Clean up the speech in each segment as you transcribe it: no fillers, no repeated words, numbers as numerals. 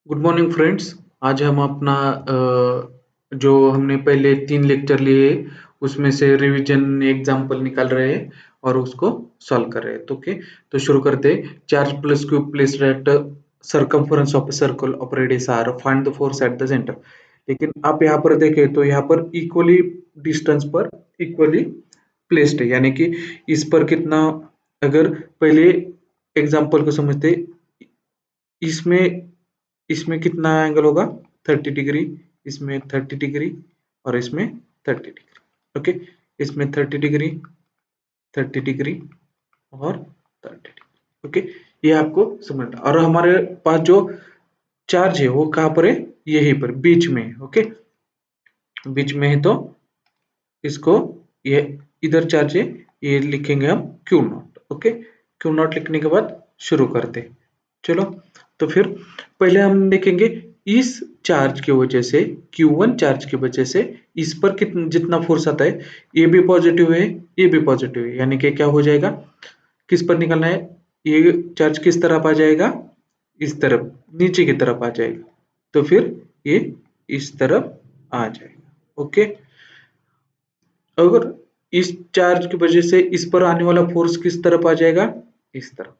Good morning friends. आज हम अपना जो हमने पहले 3 लेक्चर लिए उसमें से रिवीजन एग्जाम्पल निकाल रहे हैं और उसको सॉल्व कर रहे हैं। तो ओके, तो शुरू करते हैं। Charge plus cube placed at circumference of a circle of radius r, find the force at the centre. लेकिन आप यहाँ पर देखें तो यहाँ पर इक्वली डिस्टेंस पर इक्वली प्लेस्ड है, यानी कि इस पर कितना, अगर पहले एग्जाम्पल को समझते, इसमें इसमें कितना एंगल होगा 30 डिग्री, इसमें 30 डिग्री और इसमें 30 डिग्री। ओके, इसमें 30 डिग्री, 30 डिग्री और 30 डिग्री। ओके, ये आपको समझना। और हमारे पास जो चार्ज है वो कहाँ पर है, यहीं पर बीच में है। ओके, बीच में है तो इसको, ये इधर चार्ज है, ये लिखेंगे हम Q not. Okay, Q not लिखने के बाद शुरू करते हैं। चलो, तो फिर पहले हम देखेंगे इस चार्ज की वजह से, Q1 चार्ज की वजह से इस पर कितना, जितना फोर्स आता है, ये भी पॉजिटिव है, ये भी पॉजिटिव है, यानी कि क्या हो जाएगा, किस पर निकलना है, ये चार्ज किस तरफ आ जाएगा, इस तरफ, नीचे की तरफ आ जाएगा, तो फिर ये इस तरफ आ जाएगा। ओके, अगर इस चार्ज की वजह से इस पर आने वाला फोर्स किस तरफ आ जाएगा, इस तरफ।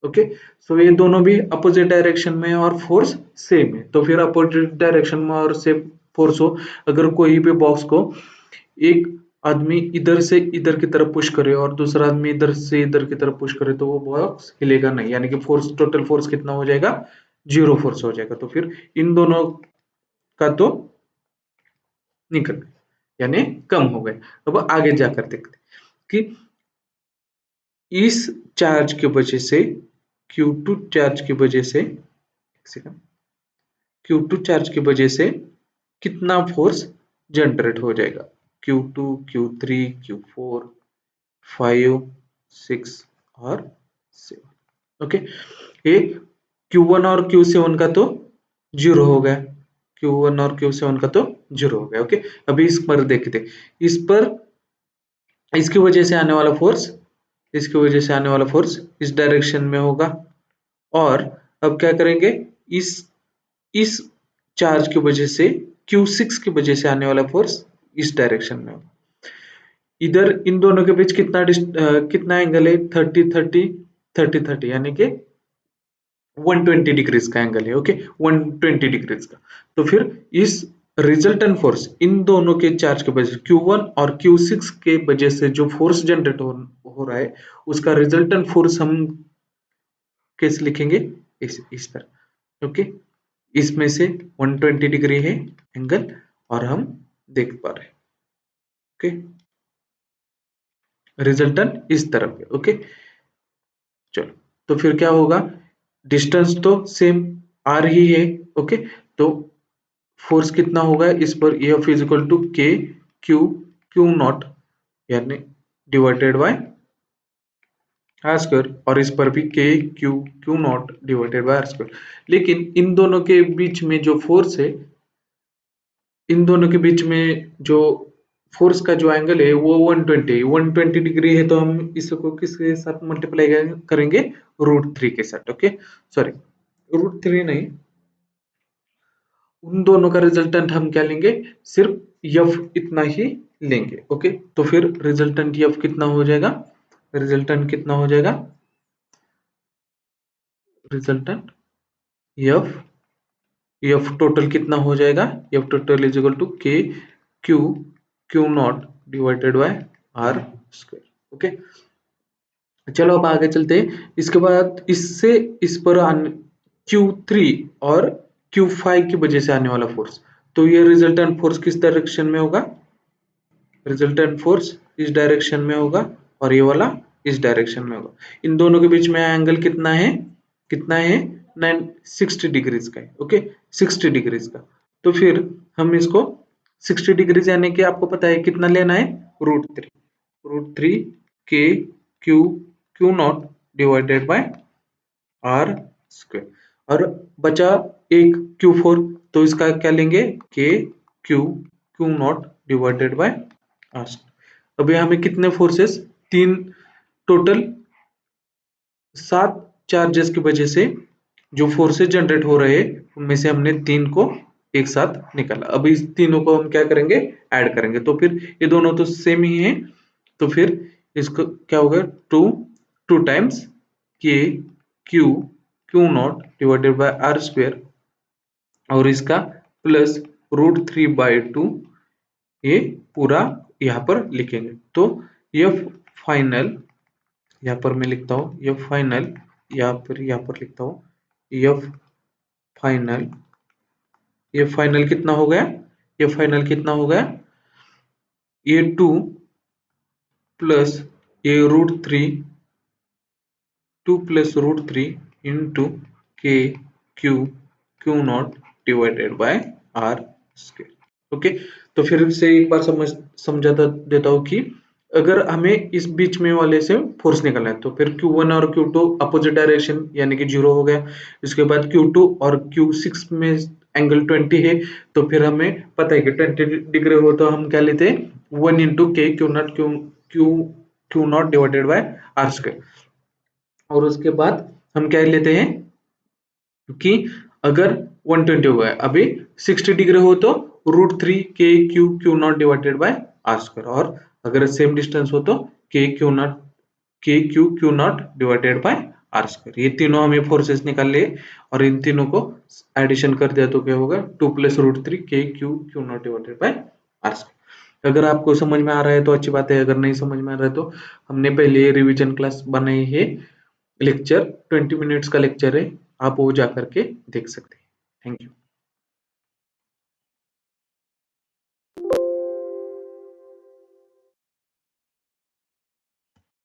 ओके, सो ये दोनों भी अपोजिट डायरेक्शन में और फोर्स सेम है, तो फिर अपोजिट डायरेक्शन में और सेम फोर्स हो, अगर कोई भी बॉक्स को एक आदमी इधर से इधर की तरफ पुश करे और दूसरा आदमी इधर से इधर की तरफ पुश करे, तो वो बॉक्स हिलेगा नहीं, यानी कि फोर्स, टोटल फोर्स कितना हो जाएगा, 0 फोर्स हो जाएगा। तो फिर इन दोनों का तो निकल गया, यानी कम हो गए। अब आगे जाकर देखते कि इस चार्ज की वजह से, Q2 चार्ज की वजह से, एक सेकंड, Q2 चार्ज की वजह से कितना फोर्स जनरेट हो जाएगा, Q2, Q3, Q4, 5, 6 और 7। ओके, ये Q1 और Q7 का तो 0 हो गया, Q1 और Q7 का तो 0 हो गया। ओके, अभी इस पर देखते, इस पर इसकी वजह से आने वाला फोर्स, इसकी वजह से आने वाला फोर्स इस डायरेक्शन में होगा। और अब क्या करेंगे, इस चार्ज की वजह से, Q6 की वजह से आने वाला फोर्स इस डायरेक्शन में होगा। इधर इन दोनों के बीच कितना एंगल है, 30 यानी कि 120 डिग्रीज का एंगल है। ओके, 120 डिग्रीज का। तो फिर इस रिजल्टेंट फोर्स, इन दोनों के चार्ज के वजह से, Q1 और Q6 के वजह से जो फोर्स जनरेट हो रहा है, उसका रिजल्टेंट फोर्स हम कैसे लिखेंगे, इस तरह। ओके, इसमें से 120 डिग्री है एंगल और हम देख पा रहे हैं। ओके, रिजल्टेंट इस तरफ है। ओके, चलो, तो फिर क्या होगा, डिस्टेंस तो सेम आर ही है। ओके, तो फोर्स कितना होगा इस पर, F इज इक्वल टू के क्यू नॉट, यानी डिवाइडेड बाय आर स्क्वायर, और इस पर भी k Q naught divided by are square. लेकिन इन दोनों के बीच में जो फोर्स है, इन दोनों के बीच में जो फोर्स का जो एंगल है वो 120 डिग्री है, तो हम इसको किसके साथ मल्टीप्लाई करेंगे, √3 के साथ। ओके, सॉरी, √3 नहीं, उन दोनों का रिजल्टेंट हम क्या लेंगे, सिर्फ F इतना ही लेंगे। ओके, तो फिर रिजल्टेंट F कितना हो जाएगा, रिजल्टेंट कितना हो जाएगा, रिजल्टेंट F टोटल कितना हो जाएगा, F total is equal to के Q naught divided by are square. Okay, चलो अब आगे चलते हैं। इसके बाद इससे इस पर Q3 और Q5 की वजह से आने वाला फोर्स, तो ये रिजल्टेंट फोर्स किस डायरेक्शन में होगा, रिजल्टेंट फोर्स इस डायरेक्शन में होगा और ये वाला इस डायरेक्शन में होगा। इन दोनों के बीच में एंगल कितना है, कितना है, 60 डिग्रीज का है। ओके, 60 डिग्रीज का। तो फिर हम इसको 60 डिग्रीज, यानी कि आपको पता है कितना लेना है, √3 k Q naught divided by are square, और बचा एक Q4, तो इसका क्या लेंगे, k Q naught divided by r. अभी हमें कितने फोर्सेस, तीन, टोटल 7 चार्जेस की वजह से जो फोर्सेस जनरेट हो रहे हैं उनमें से हमने 3 को एक साथ निकाला। अब इस तीनों को हम क्या करेंगे, ऐड करेंगे, तो फिर ये दोनों तो सेम ही है, तो फिर इसको क्या होगा, 2 times k q q naught divided by are square और इसका प्लस √3/2, ये पूरा यहाँ पर लिखेंगे। तो एफ फाइनल यहाँ पर मैं लिखता हूँ, एफ फाइनल यहाँ पर लिखता हूँ, एफ फाइनल, ये फाइनल कितना हो गया, ये फाइनल कितना हो गया, ये 2 प्लस ये √3, 2 plus √3 into k q q naught divided by are square. Okay, तो फिर से एक बार समझा देता हूँ कि अगर हमें इस बीच में वाले से फोर्स निकालना है तो फिर Q1 और Q2 अपोजिट डायरेक्शन यानी कि 0 हो गया। इसके बाद Q2 और Q6 में एंगल 20 है, तो फिर हमें पता है कि 20 डिग्री हो तो हम क्या लेते हैं, 1 into k Q naught divided by are square. और उसके बाद हम क्या लेते हैं कि अगर 120 हुआ है, अभी 60 डिग्री हो तो √3 k Q naught divided by are square, और अगर सेम डिस्टेंस हो तो k Q naught divided by are square. ये तीनों हमें फोर्सेस निकाल लिए और इन तीनों को एडिशन कर दिया तो क्या होगा, 2 plus √3 k Q naught divided by are square. अगर आपको समझ में आ रहा है तो अच्छी बात है, अगर नहीं समझ में आ रहा है तो हमने पहले रिवीजन क्लास बनाई है, लेक्चर 20 मिनट्स का लेक्चर है, आप वो जा करके देख सकते हैं। Thank you.